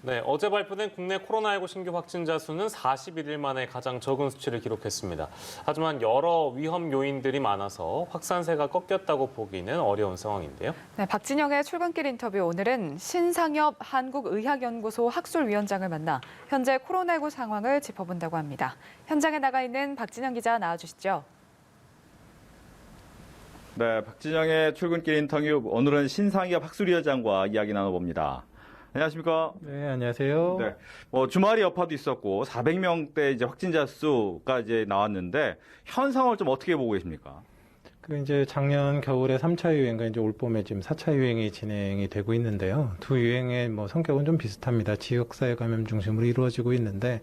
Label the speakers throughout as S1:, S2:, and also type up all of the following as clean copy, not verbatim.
S1: 네, 어제 발표된 국내 코로나19 신규 확진자 수는 41일 만에 가장 적은 수치를 기록했습니다. 하지만 여러 위험 요인들이 많아서 확산세가 꺾였다고 보기는 어려운 상황인데요.
S2: 네, 박진영의 출근길 인터뷰 오늘은 신상엽 한국의학연구소 학술위원장을 만나 현재 코로나19 상황을 짚어본다고 합니다. 현장에 나가 있는 박진영 기자 나와주시죠.
S3: 네, 박진영의 출근길 인터뷰 오늘은 신상엽 학술위원장과 이야기 나눠봅니다. 안녕하십니까?
S4: 네, 안녕하세요.
S3: 네, 주말이 여파도 있었고 400명대 이제 확진자 수가 이제 나왔는데 현 상황을 좀 어떻게 보고 계십니까?
S4: 이제 작년 겨울에 3차 유행과 이제 올 봄에 지금 4차 유행이 진행이 되고 있는데요. 두 유행의 성격은 좀 비슷합니다. 지역사회 감염 중심으로 이루어지고 있는데,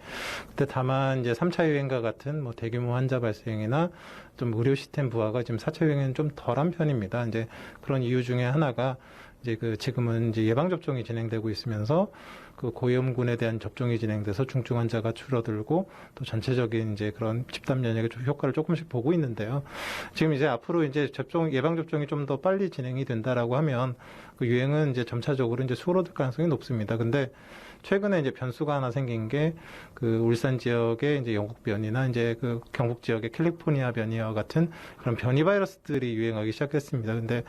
S4: 그때 다만 이제 3차 유행과 같은 대규모 환자 발생이나 좀 의료 시스템 부하가 지금 4차 유행에는 좀 덜한 편입니다. 이제 그런 이유 중에 하나가 지금은 이제 예방접종이 진행되고 있으면서 그 고위험군에 대한 접종이 진행돼서 중증 환자가 줄어들고 또 전체적인 이제 그런 집단 면역의 효과를 조금씩 보고 있는데요. 지금 이제 앞으로 이제 예방접종이 좀 더 빨리 진행이 된다라고 하면 그 유행은 이제 점차적으로 이제 수그러들 가능성이 높습니다. 근데 최근에 이제 변수가 하나 생긴 게 그 울산 지역의 이제 영국 변이나 이제 그 경북 지역의 캘리포니아 변이와 같은 그런 변이 바이러스들이 유행하기 시작했습니다. 근데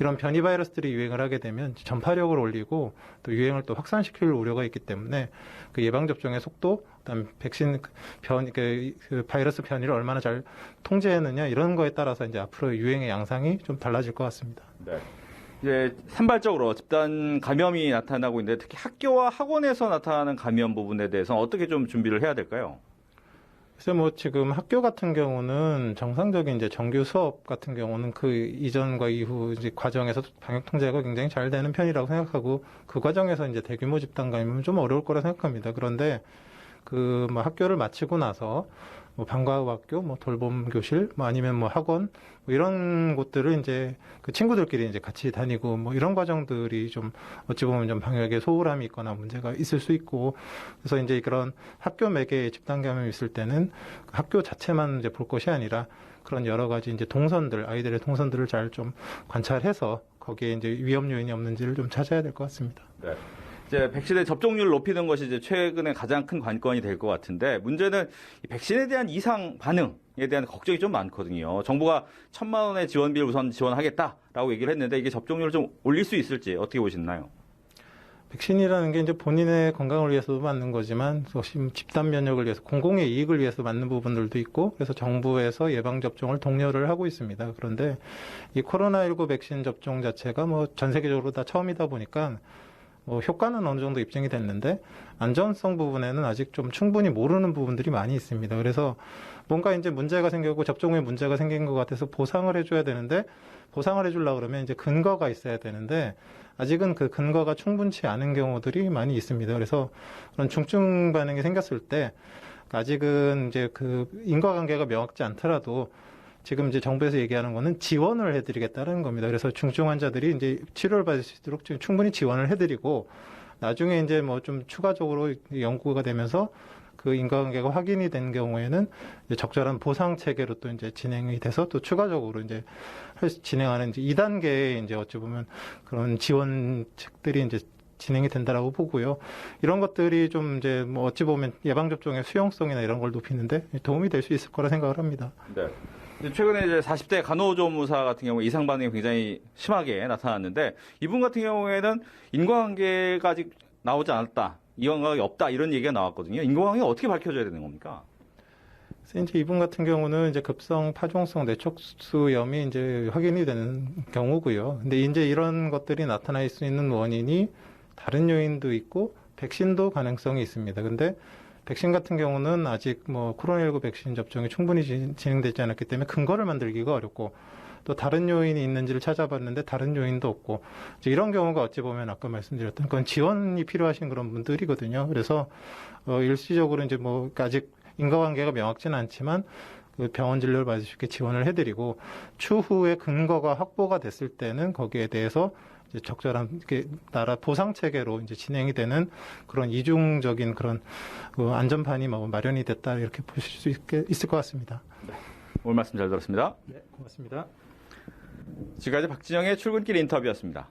S4: 이런 변이 바이러스들이 유행을 하게 되면 전파력을 올리고 또 유행을 또 확산시킬 우려가 있기 때문에 그 예방접종의 속도, 그다음 백신 그 바이러스 변이를 얼마나 잘 통제했느냐 이런 거에 따라서 이제 앞으로 유행의 양상이 좀 달라질 것 같습니다.
S3: 네. 이제 산발적으로 집단 감염이 나타나고 있는데 특히 학교와 학원에서 나타나는 감염 부분에 대해서 어떻게 좀 준비를 해야 될까요?
S4: 그래서 지금 학교 같은 경우는 정상적인 이제 정규 수업 같은 경우는 그 이전과 이후 이제 과정에서 방역 통제가 굉장히 잘 되는 편이라고 생각하고 그 과정에서 이제 대규모 집단 감염은 좀 어려울 거라 생각합니다. 그런데 그 학교를 마치고 나서 방과후학교, 돌봄 교실, 아니면 학원, 이런 곳들을 이제 그 친구들끼리 이제 같이 다니고 이런 과정들이 좀 어찌 보면 좀 방역에 소홀함이 있거나 문제가 있을 수 있고, 그래서 이제 그런 학교 매개의 집단 감염이 있을 때는 학교 자체만 이제 볼 것이 아니라 그런 여러 가지 이제 아이들의 동선들을 잘 좀 관찰해서 거기에 이제 위험 요인이 없는지를 좀 찾아야 될 것 같습니다.
S3: 네. 이제 백신의 접종률을 높이는 것이 이제 최근에 가장 큰 관건이 될 것 같은데 문제는 이 백신에 대한 이상 반응에 대한 걱정이 좀 많거든요. 정부가 1,000만 원의 지원비를 우선 지원하겠다라고 얘기를 했는데 이게 접종률을 좀 올릴 수 있을지 어떻게 보시나요?
S4: 백신이라는 게 이제 본인의 건강을 위해서도 맞는 거지만 집단 면역을 위해서 공공의 이익을 위해서 맞는 부분들도 있고 그래서 정부에서 예방 접종을 독려를 하고 있습니다. 그런데 이 코로나19 백신 접종 자체가 전 세계적으로 다 처음이다 보니까 효과는 어느 정도 입증이 됐는데 안전성 부분에는 아직 좀 충분히 모르는 부분들이 많이 있습니다. 그래서 뭔가 이제 문제가 생기고 접종 후에 문제가 생긴 것 같아서 보상을 해줘야 되는데 보상을 해주려고 그러면 이제 근거가 있어야 되는데 아직은 그 근거가 충분치 않은 경우들이 많이 있습니다. 그래서 그런 중증 반응이 생겼을 때 아직은 이제 그 인과관계가 명확지 않더라도 지금 이제 정부에서 얘기하는 거는 지원을 해드리겠다는 겁니다. 그래서 중증 환자들이 이제 치료를 받을 수 있도록 충분히 지원을 해드리고 나중에 이제 좀 추가적으로 연구가 되면서 그 인과관계가 확인이 된 경우에는 이제 적절한 보상 체계로 또 이제 진행이 돼서 또 추가적으로 이제 진행하는 이제 2단계의 이제 어찌 보면 그런 지원책들이 이제 진행이 된다라고 보고요. 이런 것들이 좀 이제 어찌 보면 예방접종의 수용성이나 이런 걸 높이는데 도움이 될 수 있을 거라 생각을 합니다.
S3: 네. 최근에 이제 40대 간호조무사 같은 경우 이상 반응이 굉장히 심하게 나타났는데 이분 같은 경우에는 인과관계가 아직 나오지 않았다, 인과관계가 없다 이런 얘기가 나왔거든요. 인과관계가 어떻게 밝혀져야 되는 겁니까?
S4: 그래서 이제 이분 같은 경우는 이제 급성 파종성 뇌촉수염이 이제 확인이 되는 경우고요. 근데 이제 이런 것들이 나타날 수 있는 원인이 다른 요인도 있고 백신도 가능성이 있습니다. 근데 백신 같은 경우는 아직 코로나19 백신 접종이 충분히 진행되지 않았기 때문에 근거를 만들기가 어렵고 또 다른 요인이 있는지를 찾아봤는데 다른 요인도 없고 이제 이런 경우가 어찌 보면 아까 말씀드렸던 그건 지원이 필요하신 그런 분들이거든요. 그래서 일시적으로 이제 아직 인과관계가 명확지는 않지만 그 병원 진료를 받을 수 있게 지원을 해드리고 추후에 근거가 확보가 됐을 때는 거기에 대해서 이제 적절한 나라 보상 체계로 이제 진행이 되는 그런 이중적인 그런 안전판이 마련이 됐다 이렇게 보실 수 있을 것 같습니다.
S3: 네. 오늘 말씀 잘 들었습니다.
S4: 네, 고맙습니다.
S3: 지금까지 박진영의 출근길 인터뷰였습니다.